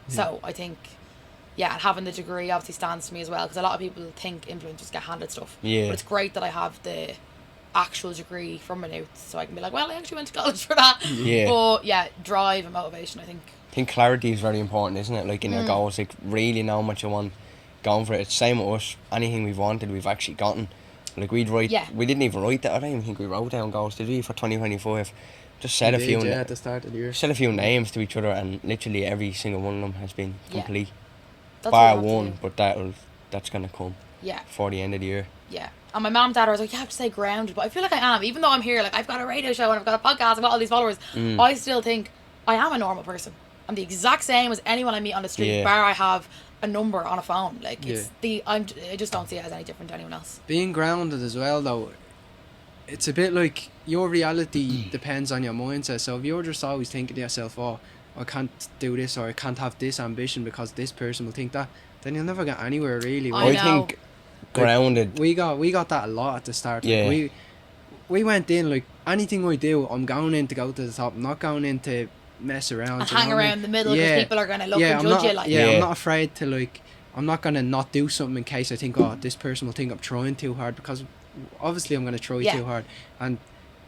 So I think, yeah, and having the degree obviously stands to me as well, because a lot of people think influencers get handed stuff. Yeah. But it's great that I have the actual degree from Meath, so I can be like, well, I actually went to college for that. Yeah. But yeah, drive and motivation, I think. I think clarity is very important, isn't it? Like in your goals, like really knowing what you want, going for it. It's same with us. Anything we've wanted, we've actually gotten. Like we didn't even write that. I don't even think we wrote down goals, did we, for 2025? Just said a few. Yeah, at the start of the year. Said a few names to each other, and literally every single one of them has been Yeah. complete. That's Bar what I have to one, do. but that's gonna come Yeah. for the end of the year. Yeah. And my mum and dad are always like, you have to stay grounded. But I feel like I am. Even though I'm here, like, I've got a radio show and I've got a podcast, I've got all these followers, I still think I am a normal person. I'm the exact same as anyone I meet on the street, Yeah. bar I have a number on a phone. Like, it's Yeah. I just don't see it as any different to anyone else. Being grounded as well, though, it's a bit like your reality depends on your mindset. So if you're just always thinking to yourself, oh, I can't do this, or I can't have this ambition because this person will think that, then you'll never get anywhere, really. I I know. think grounded. We got that a lot at the start. Yeah. Like, we went in like anything I do, I'm going in to go to the top. I'm not going in to mess around. And you know hang what I mean? around the middle because people are going to look and I'm judge not, you. Like, yeah, Yeah. I'm not afraid to like. I'm not gonna not do something in case I think, oh, this person will think I'm trying too hard, because obviously I'm gonna try Yeah. too hard. And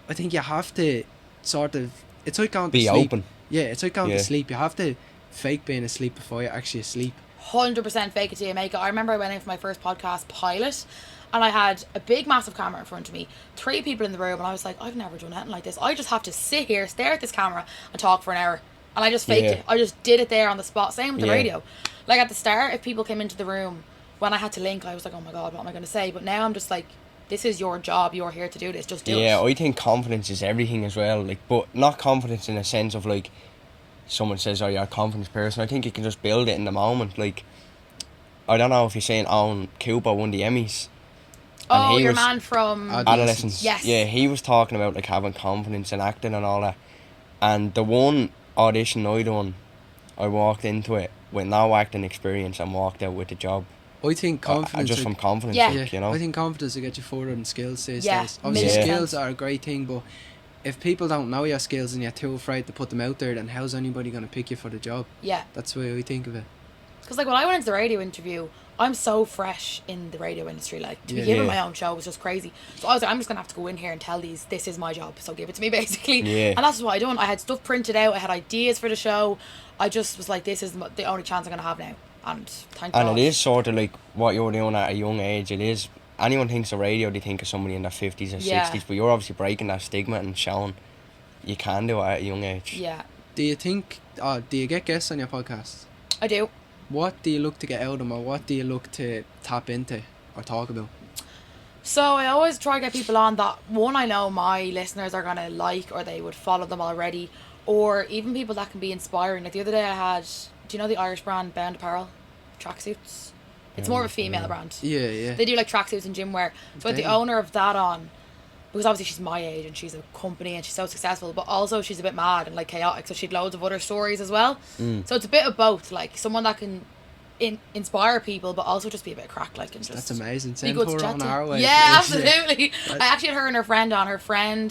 I think you have to sort of. It's like going Be to sleep. open. Yeah, it's like going Yeah. to sleep. You have to fake being asleep before you're actually asleep. 100% fake it till you make it. I remember I went in for my first podcast pilot, and I had a big massive camera in front of me, 3 people in the room, and I was like, I've never done anything like this. I just have to sit here, stare at this camera and talk for an hour. And I just faked Yeah. it. I just did it there on the spot. Same with the Yeah. radio. Like at the start, if people came into the room when I had to link, I was like, oh my god, what am I going to say? But now I'm just like, this is your job. You're here to do this. Just do it. Yeah, I think confidence is everything as well. Like, but not confidence in a sense of like someone says, "Oh, you're a confident person." I think you can just build it in the moment. Like, I don't know if you're saying Owen Cooper won the Emmys. and Oh, he your was- man from... Adolescence. Yes. Yeah, he was talking about like having confidence in acting and all that. And the one audition I done, I walked into it with no acting experience and walked out with the job. I think confidence. Just will- from confidence, Yeah. like, you know. I think confidence will get you further than skills these Yeah, days. Obviously, 1,000,000%. skills are a great thing, but if people don't know your skills and you're too afraid to put them out there, then how's anybody going to pick you for the job? Yeah. That's the way I think of it. Because like when I went into the radio interview, I'm so fresh in the radio industry. Like to be Yeah. given Yeah. my own show was just crazy. So I was like, I'm just gonna have to go in here and tell these this is my job. So give it to me basically. Yeah. And that's what I done. I had stuff printed out. I had ideas for the show. I just was like, this is the only chance I'm gonna have now. And thank God. And it is sort of like what you're doing at a young age. It is. Anyone thinks of radio, they think of somebody in their 50s or Yeah. 60s. But you're obviously breaking that stigma and showing you can do it at a young age. Yeah, Do you think, do you get guests on your podcast? I do. What do you look to get out of them, or what do you look to tap into or talk about? So I always try to get people on that one I know my listeners are gonna like, or they would follow them already, or even people that can be inspiring. Like the other day I had, do you know the Irish brand Bound Apparel? Tracksuits. It's more of a female brand. Yeah, yeah. They do like tracksuits and gym wear. So I had the Damn. owner of that on, because obviously she's my age and she's a company and she's so successful, but also she's a bit mad and like chaotic, so she'd loads of other stories as well. So it's a bit of both, like someone that can inspire people but also just be a bit crack, like, and just That's amazing. be Send good to her chat on to. our way. Yeah, absolutely. I actually had her and her friend on. Her friend,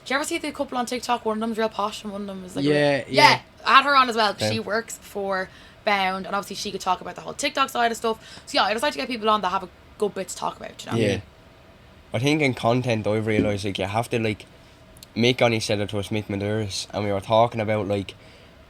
do you ever see the couple on TikTok? One of them's real posh and one of them is like Yeah. I had her on as well because Yeah. she works for Bound, and obviously she could talk about the whole TikTok side of stuff. So yeah, I just like to get people on that have a good bit to talk about, you know. Yeah. I think in content I've realised like you have to like Mick only said it to us, Mick Maduris, and we were talking about like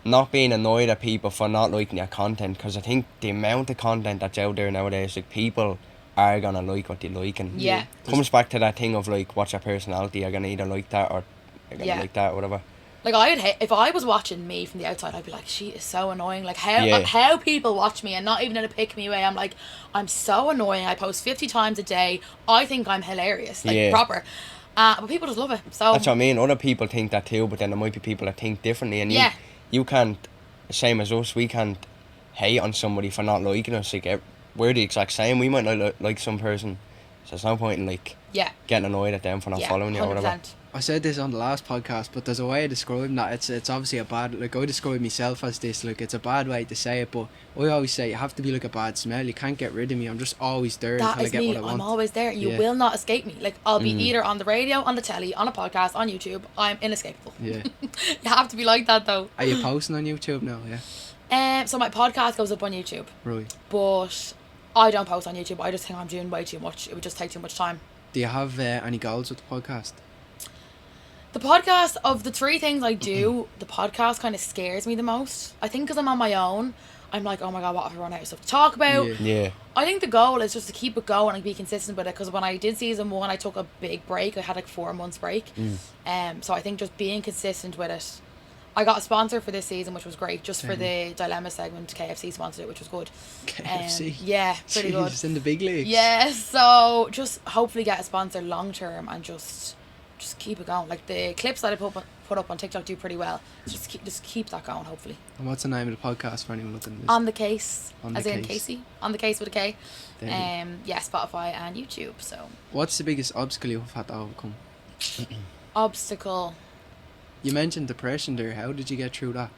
not being annoyed at people for not liking your content, because I think the amount of content that's out there nowadays, like people are gonna like what they like, and Yeah. comes back to that thing of like what's your personality, you're gonna either like that or you're gonna Yeah. like that or whatever. Like I'd hate, if I was watching me from the outside, I'd be like, she is so annoying. Like how Yeah. how people watch me, and not even in a pick me way. I'm like, I'm so annoying. I post 50 times a day. I think I'm hilarious, like Yeah. proper. But people just love it. So That's what I mean. Other people think that too, but then there might be people that think differently, and Yeah. you can't, same as us, we can't hate on somebody for not liking us. Like we're the exact same. We might not like some person, so there's no point in like yeah, getting annoyed at them for not yeah, following you or whatever. 100%. I said this on the last podcast, but there's a way of describing that. It's obviously a bad, like I describe myself as this, like it's a bad way to say it, but I always say you have to be like a bad smell. You can't get rid of me. I'm just always there That until I is get me. what I I'm want. always there. You Yeah. will not escape me. Like I'll be either on the radio, on the telly, on a podcast, on YouTube. I'm inescapable. Yeah. You have to be like that though. Are you posting on YouTube now? Yeah. So my podcast goes up on YouTube, Right. but I don't post on YouTube. I just think I'm doing way too much. It would just take too much time. Do you have any goals with the podcast? The podcast, of the 3 things I do, the podcast kind of scares me the most. I think because I'm on my own, I'm like, oh my god, what if I run out of stuff to talk about? Yeah. Yeah, I think the goal is just to keep it going and be consistent with it, because when I did season 1, I took a big break. I had like 4 months break. So I think just being consistent with it. I got a sponsor for this season, which was great, just for the Dilemma segment. KFC sponsored it, which was good. KFC. Yeah, pretty good. Jeez, in the big leagues. Yeah, so just hopefully get a sponsor long term and just keep it going. Like the clips that I put up on TikTok do pretty well. Just keep that going, hopefully. And what's the name of the podcast for anyone looking at this? On the Case, On as the in Case. Kasey, on the Case with a K. There Yeah, Spotify and YouTube. So What's the biggest obstacle you've had to overcome? obstacle. You mentioned depression there. How did you get through that?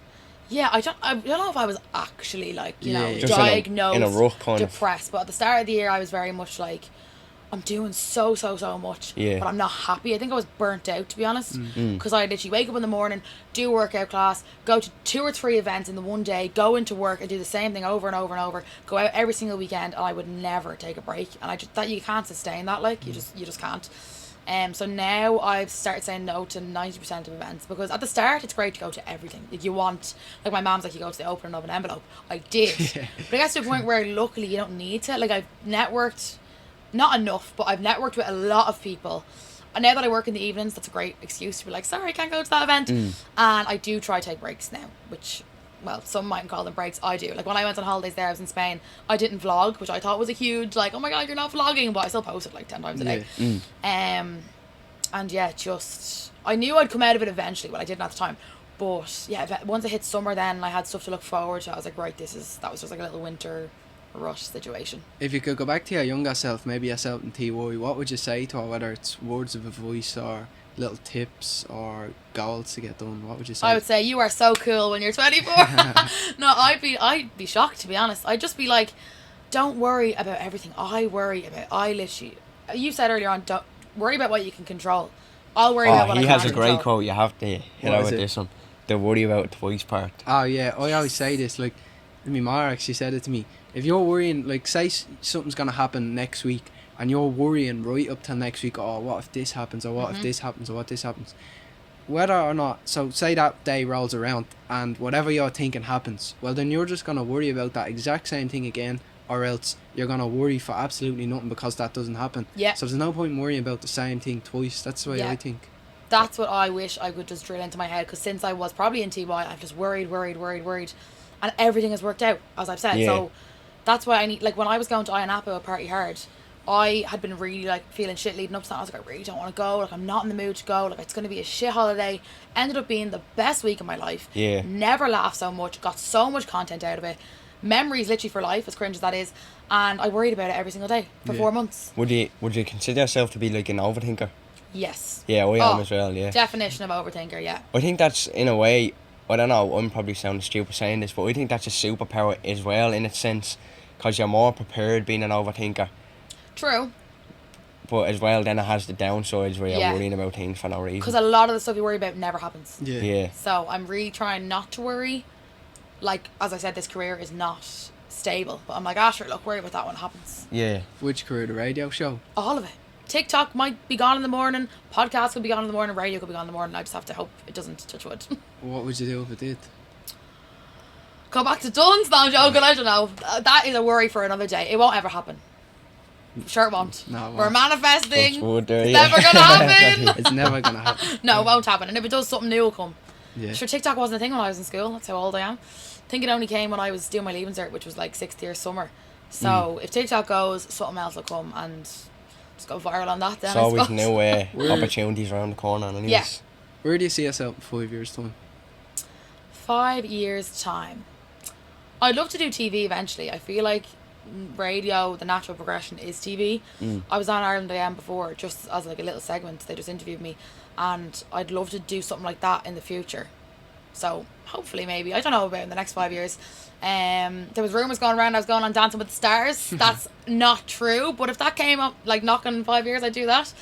Yeah, I don't know if I was actually like, you know, Yeah. Just diagnosed in a rut kind of. depressed, but at the start of the year I was very much like, I'm doing so much, Yeah. but I'm not happy. I think I was burnt out, to be honest, Mm. because I literally wake up in the morning, do workout class, go to 2 or 3 events in the one day, go into work and do the same thing over and over and over, go out every single weekend, and I would never take a break. And I just, that you can't sustain that, like, you just can't. So now I've started saying no to 90% of events, because at the start it's great to go to everything. Like, you want, like, my mom's like, you go to the opening of an envelope. I did. Yeah. But it gets to a point where luckily you don't need to. Like, I've networked, not enough, but I've networked with a lot of people. And now that I work in the evenings, that's a great excuse to be like, sorry, I can't go to that event. And I do try to take breaks now, which, well, some might call them breaks. I do. Like, when I went on holidays there, I was in Spain, I didn't vlog, which I thought was a huge, like, oh my god, you're not vlogging, but I still posted like 10 times a day. And yeah, just, I knew I'd come out of it eventually, well, I didn't at the time, but yeah, once it hit summer, then I had stuff to look forward to. I was like, right, that was just like a little winter rush situation. If you could go back to your younger self, maybe yourself in TY, what would you say to her, whether it's words of advice or little tips or goals to get done? What would you say? I would say, you are so cool when you're 24. No, I'd be shocked, to be honest. I'd just be like, don't worry about everything I literally, you said earlier on, don't worry about what you can control. I'll worry about what I he can't has a control. great quote. You have to hit What out is with it? this one. The worry about twice part. Oh yeah, I always say this, like, my mom actually said it to me. If you're worrying, like, say something's gonna happen next week, and you're worrying right up till next week, oh, what if this happens, or what if this happens, or what this happens, whether or not, so say that day rolls around, and whatever you're thinking happens, well then you're just gonna worry about that exact same thing again, or else you're gonna worry for absolutely nothing because that doesn't happen. Yeah. So there's no point in worrying about the same thing twice. That's the way Yeah. I think. That's what I wish I could just drill into my head, because since I was probably in TY, I've just worried, and everything has worked out, as I've said. Yeah. So that's why I need, like, when I was going to Ayanapo at Party Hard, I had been really, like, feeling shit leading up to that. I was like, I really don't want to go, like, I'm not in the mood to go, like, it's going to be a shit holiday. Ended up being the best week of my life. Yeah. Never laughed so much, got so much content out of it. Memories literally for life, as cringe as that is. And I worried about it every single day for Yeah. 4 months. Would you consider yourself to be like an overthinker? Yes. Yeah, I am Oh, as well, yeah. Definition of overthinker, yeah. I think that's, in a way, I don't know, I'm probably sounding stupid saying this, but I think that's a superpower as well, in a sense, because you're more prepared being an overthinker. True. But as well, then it has the downsides where you're Yeah. worrying about things for no reason. Because a lot of the stuff you worry about never happens. Yeah. Yeah. So I'm really trying not to worry. Like, as I said, this career is not stable. But I'm like, sure, look, worry about that when it happens. Yeah. Which career? The radio show? All of it. TikTok might be gone in the morning. Podcast could be gone in the morning. Radio could be gone in the morning. I just have to hope it doesn't, touch wood. What would you do if it did? Go back to Duns. No, I'm joking. I don't know. That is a worry for another day. It won't ever happen. Sure it won't. No, it We're won't. manifesting. Touch wood there, It's yeah. never gonna happen. It's never gonna happen. No, it won't happen. And if it does, something new will come. Yeah. Sure, TikTok wasn't a thing when I was in school. That's how old I am. I think it only came when I was doing my leaving cert, which was like 6th year summer. So if TikTok goes, something else will come, and just go viral on that then. It's I always suppose. new We're- opportunities around the corner. Anyways. Yeah. Where do you see yourself in 5 years' time? 5 years time. I'd love to do TV eventually. I feel like radio, the natural progression is TV. I was on Ireland AM before, just as like a little segment. They just interviewed me, and I'd love to do something like that in the future. So hopefully, maybe, I don't know about in the next 5 years. There was rumours going around I was going on Dancing with the Stars. That's not true, but if that came up like knocking in 5 years, I'd do that.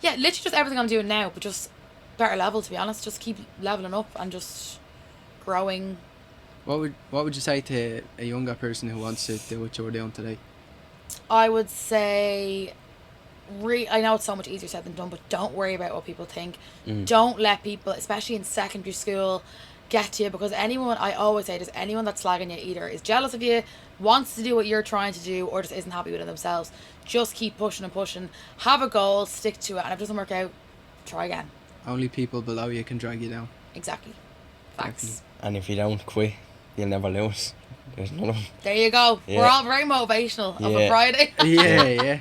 Yeah, literally just everything I'm doing now, but just better level, to be honest. Just keep leveling up and just growing. What would you say to a younger person who wants to do what you're doing today? I would say, I know it's so much easier said than done, but don't worry about what people think. Don't let people, especially in secondary school, get to you, because anyone, I always say this, anyone that's slagging you either is jealous of you, wants to do what you're trying to do, or just isn't happy with it themselves. Just keep pushing and pushing. Have a goal, stick to it, and if it doesn't work out, try again. Only people below you can drag you down. Exactly. Facts. And if you don't quit, you'll never lose. There's none of them. There you go. Yeah. We're all very motivational of a Yeah. Friday. Yeah.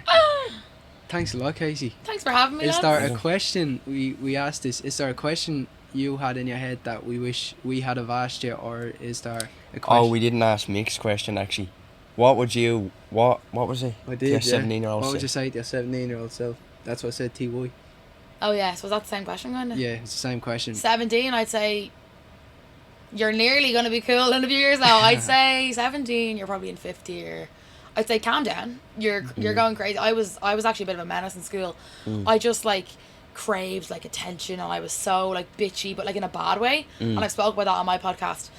Thanks a lot, Casey. Thanks for having me, Is lads. there a question, we asked this, is there a question you had in your head that we wish we had have asked you, or is there a question? Oh, we didn't ask Mick's question actually. What would you, what was it? I Your did, yeah. 17-year-old What would you self? say to your 17-year-old self? That's what I said, TY. Oh, yeah. So was that the same question, kind of? Yeah, it's the same question. 17, I'd say you're nearly going to be cool in a few years now. I'd say 17, you're probably in 5th year. I'd say calm down. You're going crazy. I was actually a bit of a menace in school. I just like craved like attention, and I was so like bitchy, but like in a bad way. And I've spoke about that on my podcast.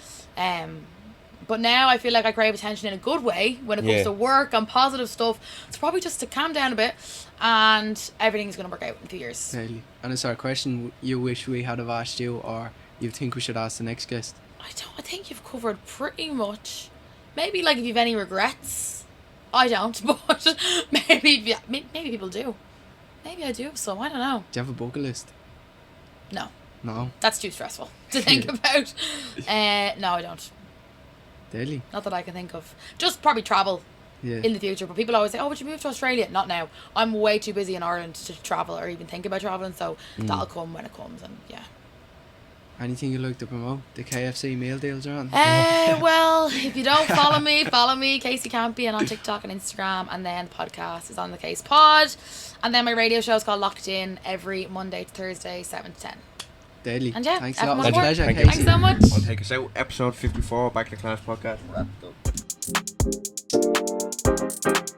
But now I feel like I crave attention in a good way when it comes to work and positive stuff. It's probably just to calm down a bit, and everything's gonna work out in a few years. Totally. And is there a question you wish we had have asked you, or you think we should ask the next guest? I think you've covered pretty much. Maybe like if you've any regrets. I don't, but maybe people do. Maybe I do have some. I don't know. Do you have a bucket list? No. No. That's too stressful to think about. No, I don't. Deadly. Not that I can think of. Just probably travel in the future. But people always say, oh, would you move to Australia? Not now. I'm way too busy in Ireland to travel or even think about travelling. So that'll come when it comes. And yeah. Anything you'd like to promote? The KFC meal deals are on? Well, if you don't follow me, Kasey Campion on TikTok and Instagram. And then the podcast is on the Kase Pod. And then my radio show is called Locked In every Monday to Thursday, 7 to 10. Deadly. And yeah, thanks a lot. everyone My pleasure, Thank Kasey. you. Thanks so much. I'll take us out. Episode 54, Back to Class podcast. Wrapped up.